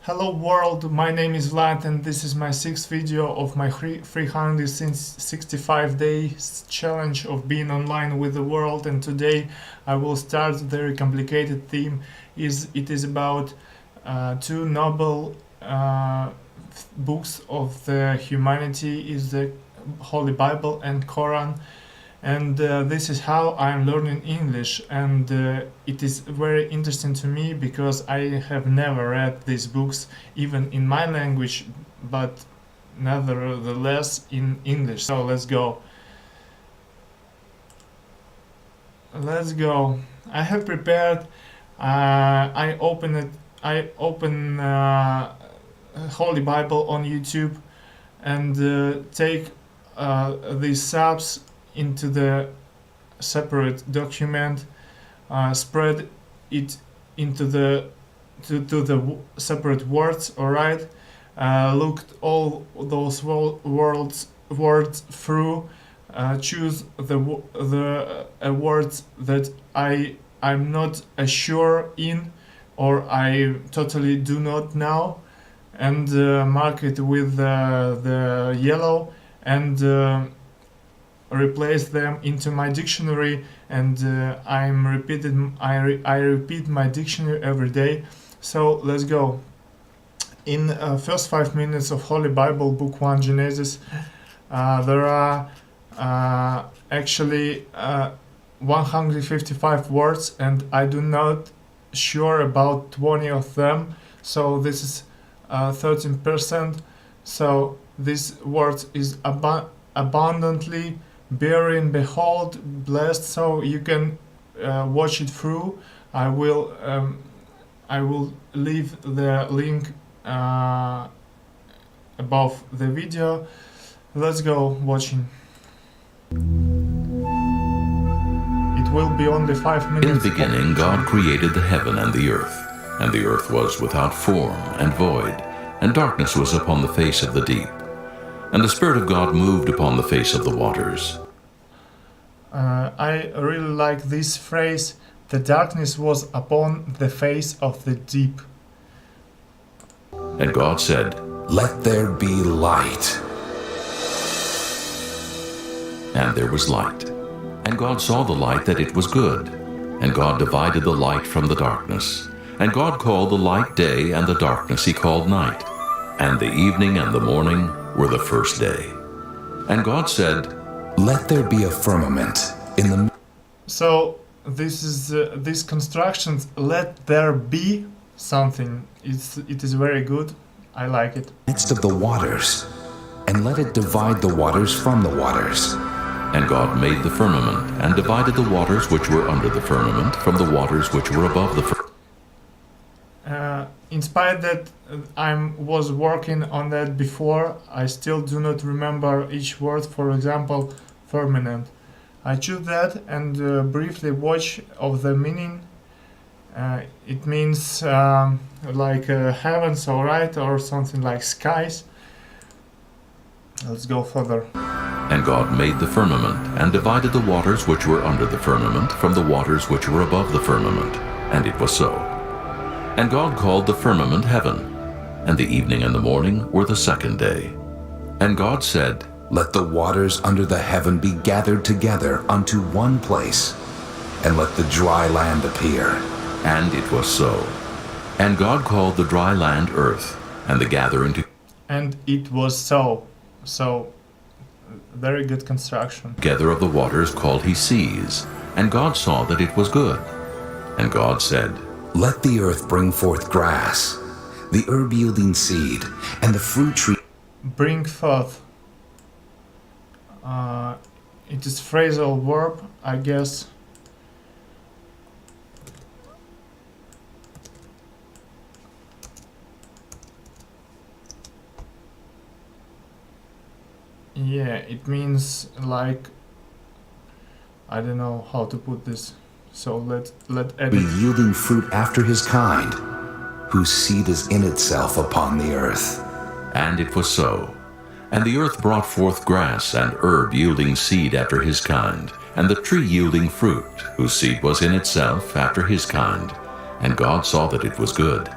Hello world, my name is Vlad and this is my sixth video of my 365 days challenge of being online with the world, and today I will start a very complicated theme. It is about two noble books of the humanity, is the Holy Bible and Quran. And this is how I'm learning English, and it is very interesting to me because I have never read these books even in my language, but nevertheless in English. So let's go. I have prepared. I open Holy Bible on YouTube and take these subs into the separate document, spread it into the separate words. All right, looked all those words through, choose the words that I'm not sure in, or I totally do not know, and mark it with the yellow, and replace them into my dictionary, and I repeat my dictionary every day. So let's go. In first 5 minutes of Holy Bible, Book 1, Genesis, there are actually 155 words, and I do not sure about 20 of them. So this is 13%. So this word is abundantly, bearing, behold, blessed. So you can watch it through. I will leave the link above the video. Let's go watching. It will be only 5 minutes. In the beginning God created the heaven and the earth was without form and void, and darkness was upon the face of the deep. And the Spirit of God moved upon the face of the waters. I really like this phrase, the darkness was upon the face of the deep. And God said, "Let there be light." And there was light. And God saw the light that it was good. And God divided the light from the darkness. And God called the light day, and the darkness he called night. And the evening and the morning were the first day. And God said, "Let there be a firmament in the..." So this is this construction, let there be something. It is very good. I like it. "midst of the waters, and let it divide the waters from the waters." And God made the firmament, and divided the waters which were under the firmament from the waters which were above the firmament. In spite that I was working on that before, I still do not remember each word. For example, firmament. I choose that and briefly watch of the meaning. It means like heavens, alright, or something like skies. Let's go further. And God made the firmament, and divided the waters which were under the firmament from the waters which were above the firmament. And it was so. And God called the firmament heaven. And the evening and the morning were the second day. And God said, "Let the waters under the heaven be gathered together unto one place, and let the dry land appear." And it was so. And God called the dry land earth, and the gathering to... And it was so. So, very good construction. Together of the waters called he seas. And God saw that it was good. And God said, "Let the earth bring forth grass, the herb yielding seed, and the fruit tree." Bring forth. It is phrasal verb, I guess. Yeah, it means like, I don't know how to put this. So let edit. "Be yielding fruit after his kind, whose seed is in itself upon the earth." And it was so. And the earth brought forth grass, and herb yielding seed after his kind, and the tree yielding fruit, whose seed was in itself after his kind. And God saw that it was good.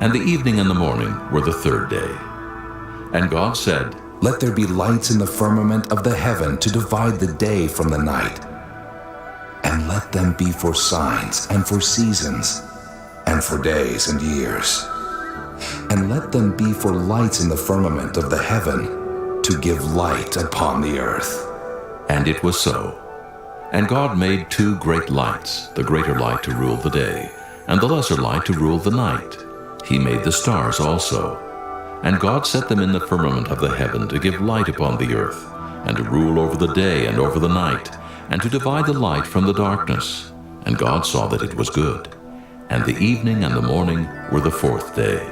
And the evening and the morning were the third day. And God said, Let there be lights in the firmament of the heaven to divide the day from the night. And let them be for signs and for seasons and for days and years. And let them be for lights in the firmament of the heaven to give light upon the earth. And it was so. And God made two great lights, the greater light to rule the day, and the lesser light to rule the night. He made the stars also. And God set them in the firmament of the heaven to give light upon the earth, and to rule over the day and over the night, and to divide the light from the darkness. And God saw that it was good. And the evening and the morning were the fourth day.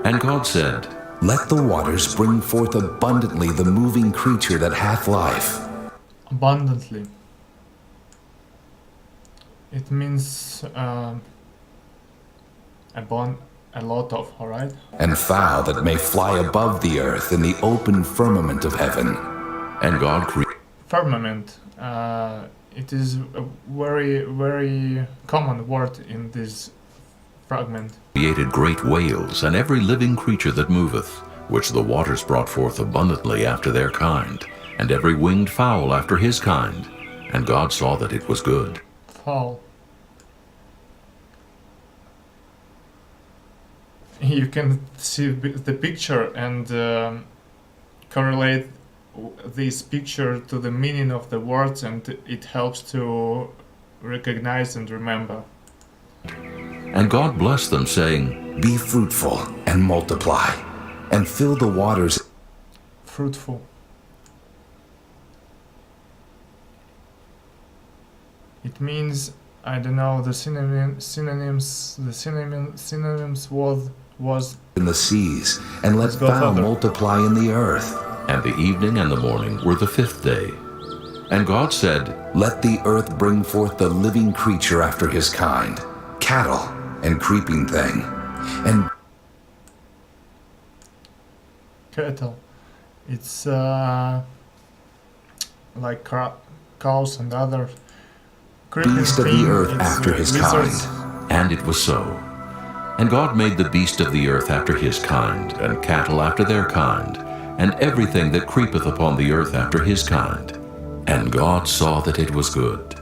And God said, Let the waters bring forth abundantly the moving creature that hath life. Abundantly. It means a lot of, alright? And fowl that may fly above the earth in the open firmament of heaven. And God created Firmament. It is a very, very common word in this fragment. great whales, and every living creature that moveth, which the waters brought forth abundantly after their kind, and every winged fowl after his kind. And God saw that it was good. Foul. You can see the picture and correlate this picture to the meaning of the words, and it helps to recognize and remember. And God blessed them, saying, Be fruitful and multiply, and fill the waters. Fruitful. It means, I don't know, the synonyms was In the seas, and let Let's go fowl further. multiply in the earth. And the evening and the morning were the fifth day. And God said, Let the earth bring forth the living creature after his kind, cattle and creeping thing, and cattle. It's like cows and other creeping beast of the thing. earth It's, after his lizards. kind. And it was so. And God made the beast of the earth after his kind, and cattle after their kind, and everything that creepeth upon the earth after his kind. And God saw that it was good.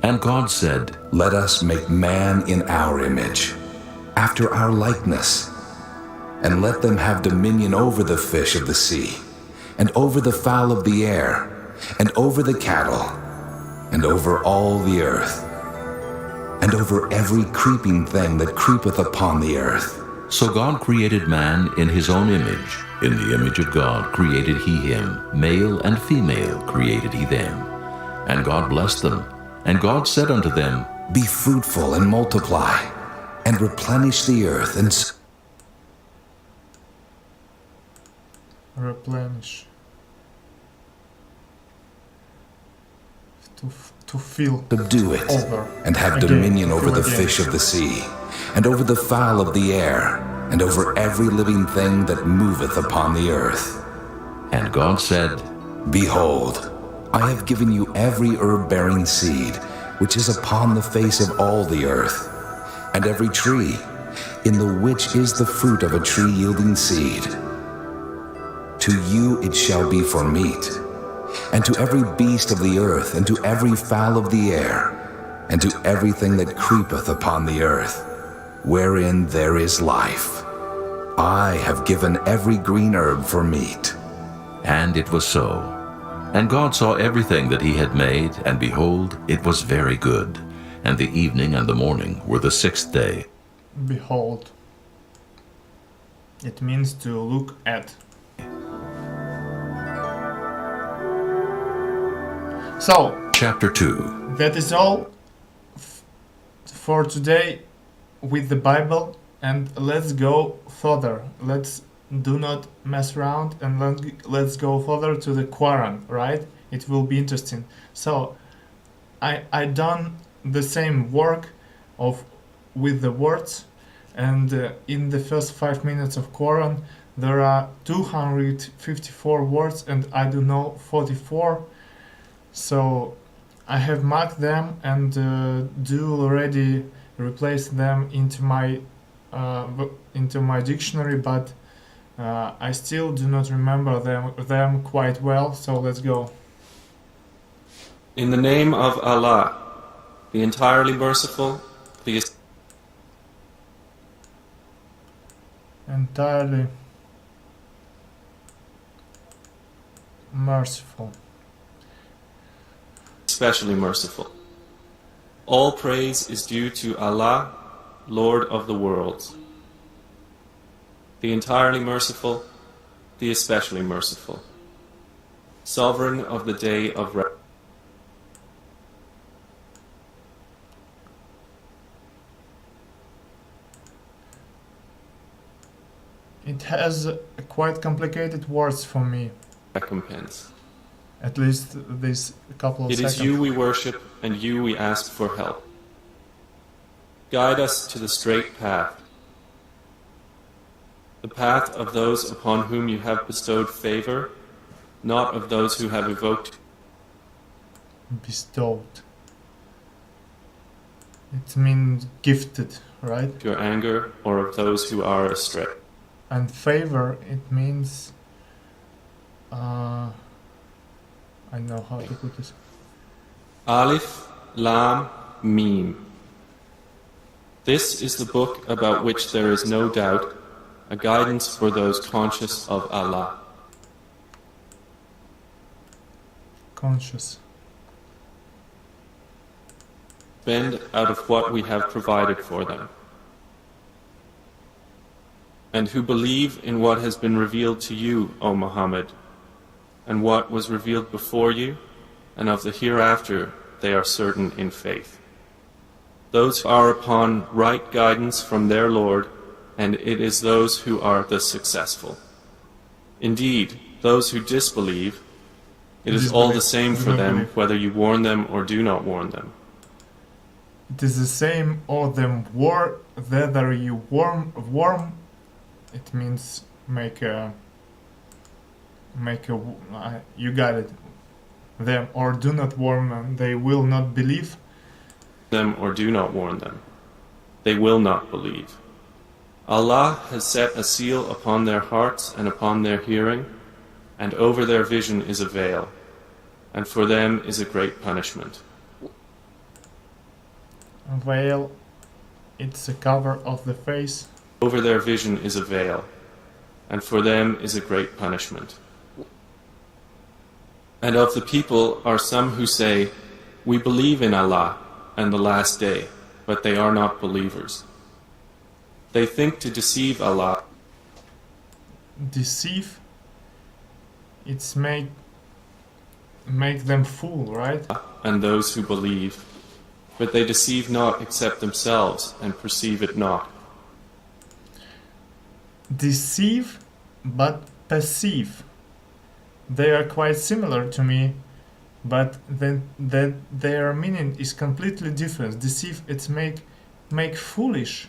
And God said, Let us make man in our image, after our likeness, and let them have dominion over the fish of the sea, and over the fowl of the air, and over the cattle, and over all the earth, and over every creeping thing that creepeth upon the earth. So God created man in his own image. In the image of God created he him. Male and female created he them. And God blessed them. And God said unto them, Be fruitful and multiply, and replenish the earth, and Replenish. To fill subdue it, over. and have Again, dominion to over fill the again. fish of the sea, and over the fowl of the air, and over every living thing that moveth upon the earth. And God said, Behold, I have given you every herb-bearing seed, which is upon the face of all the earth, and every tree, in the which is the fruit of a tree yielding seed. To you it shall be for meat, and to every beast of the earth, and to every fowl of the air, and to everything that creepeth upon the earth, wherein there is life. I have given every green herb for meat. And it was so. And God saw everything that he had made, and behold, it was very good. And the evening and the morning were the sixth day. Behold. It means to look at. So, Chapter 2. that is all for today with the Bible, and let's go further. Let's do not mess around, and let's go further to the Quran, right? It will be interesting. So I done the same work of with the words, and in the first 5 minutes of Quran there are 254 words, and I do know 44. So I have marked them and do already replace them into into my dictionary, but I still do not remember them quite well, so let's go. In the name of Allah, the entirely merciful, the Entirely merciful. especially merciful. All praise is due to Allah, Lord of the worlds. The entirely merciful, the especially merciful. Sovereign of the day of reckoning. It has quite complicated words for me, Recompense. at least this couple of It seconds. is you we worship, and you we ask for help. Guide us to the straight path, the path of those upon whom you have bestowed favor, not of those who have evoked Bestowed. It means gifted, right? your anger, or of those who are astray. And favor, it means I know how to put this. Alif, Lam, Mim. This is the book about which there is no doubt, a guidance for those conscious of Allah. Conscious. Spend out of what we have provided for them. And who believe in what has been revealed to you, O Muhammad, and what was revealed before you, and of the hereafter they are certain in faith. Those who are upon right guidance from their Lord, and it is those who are the successful. Indeed, those who disbelieve, it is all the same for them whether you warn them or do not warn them. It is the same or them whether you warm. It means make a you got it. Them or do not warn them. They will not believe. Them or do not warn them. They will not believe. Allah has set a seal upon their hearts and upon their hearing, and over their vision is a veil, and for them is a great punishment. Veil. It's a cover of the face. Over their vision is a veil, and for them is a great punishment. And of the people are some who say, we believe in Allah and the last day, but they are not believers. They think to deceive Allah. Deceive. It's make them fool, right? And those who believe, but they deceive not except themselves and perceive it not. Deceive, but perceive. They are quite similar to me, but then their meaning is completely different. Deceive, it's make foolish.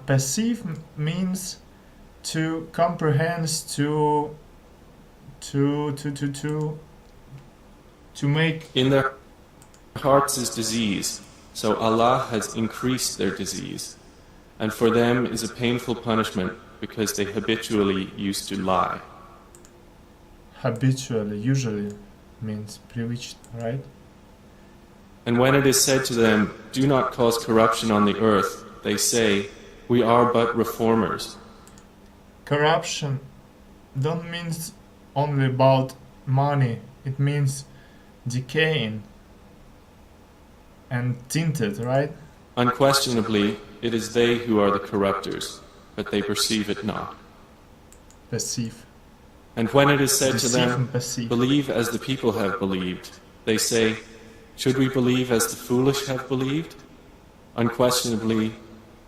Perceive means to comprehend, to make. In their hearts is disease, so Allah has increased their disease, and for them is a painful punishment because they habitually used to lie. Habitually, usually means привычно, right? And when it is said to them, do not cause corruption on the earth, they say, we are but reformers. Corruption don't means only about money. It means decaying and tinted, right? Unquestionably, it is they who are the corrupters, but they perceive it not. Perceive. And when it is said to Deceive them, and perceive. believe as the people have believed, they say, should we believe as the foolish have believed? Unquestionably,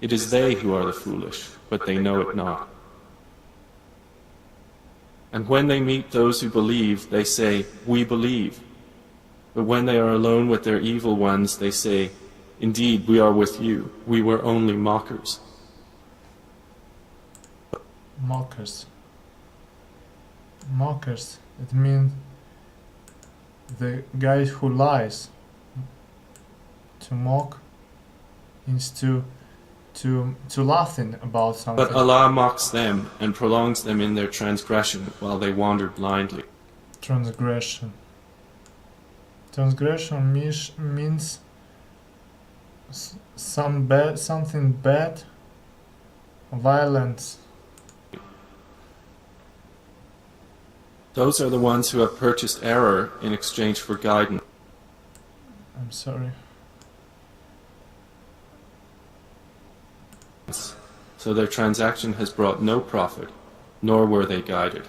it is they who are the foolish, but they know it not. And when they meet those who believe, they say, we believe. But when they are alone with their evil ones, they say, indeed, we are with you. We were only mockers. Mockers. Mockers. It means the guy who lies. To mock is to to laughing about something. But Allah mocks them and prolongs them in their transgression while they wander blindly. Transgression. Transgression means something bad, violence. Those are the ones who have purchased error in exchange for guidance. I'm sorry. So their transaction has brought no profit, nor were they guided.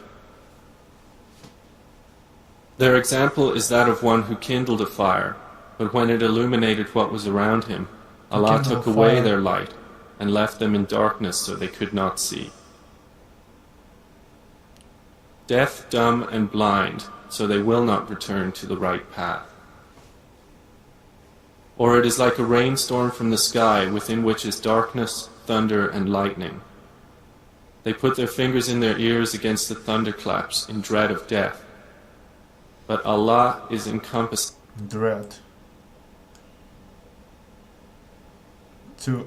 Their example is that of one who kindled a fire, but when it illuminated what was around him, Allah took away their light and left them in darkness so they could not see. Deaf, dumb, and blind, so they will not return to the right path. Or it is like a rainstorm from the sky within which is darkness, thunder, and lightning. They put their fingers in their ears against the thunderclaps in dread of death. But Allah is encompassing. Dread. To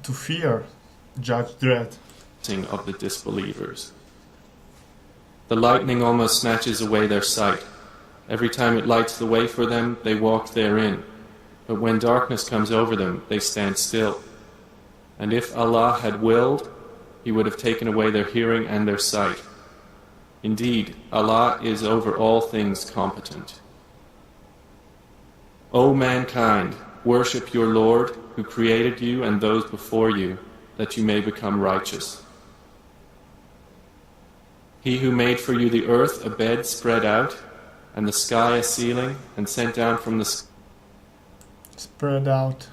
fear, judge dread. Of the disbelievers. The lightning almost snatches away their sight. Every time it lights the way for them, they walk therein. But when darkness comes over them, they stand still. And if Allah had willed, He would have taken away their hearing and their sight. Indeed, Allah is over all things competent. O mankind, worship your Lord, who created you and those before you, that you may become righteous. He who made for you the earth a bed spread out, and the sky a ceiling, and sent down from the sky. Spread out.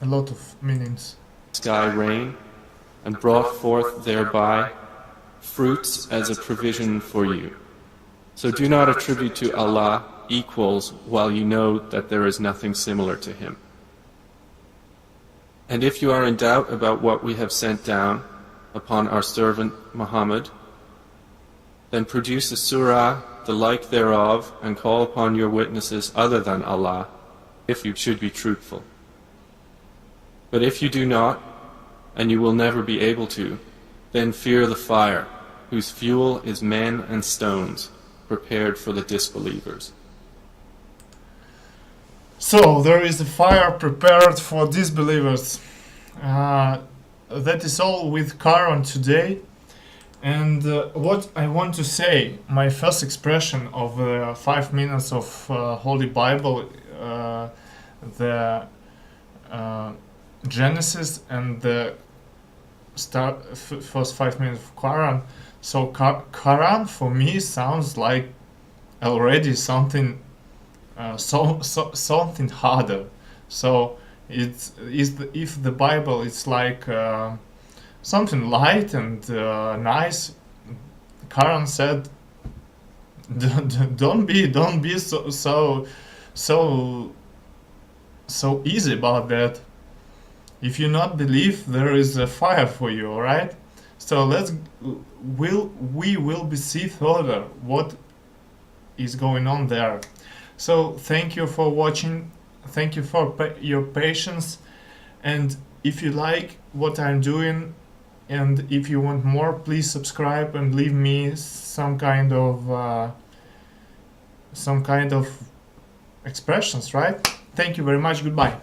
A lot of meanings. Sky rain, and brought forth thereby fruits as a provision for you. So do not attribute to Allah equals while you know that there is nothing similar to Him. And if you are in doubt about what we have sent down upon our servant Muhammad, then produce a surah, the like thereof, and call upon your witnesses other than Allah, if you should be truthful. But if you do not, and you will never be able to, then fear the fire, whose fuel is men and stones, prepared for the disbelievers. So, there is a fire prepared for disbelievers. That is all with Quran today. And what I want to say, my first expression of 5 minutes of Holy Bible, the Genesis and the first 5 minutes of Quran. So Quran for me sounds like already something something harder. So if the Bible is like something light and nice, Quran said don't be so easy about that. If you not believe, there is a fire for you, alright? So we will be see further what is going on there. So thank you for watching, thank you for your patience, and if you like what I'm doing and if you want more, please subscribe and leave me some kind of expressions, right? Thank you very much, goodbye.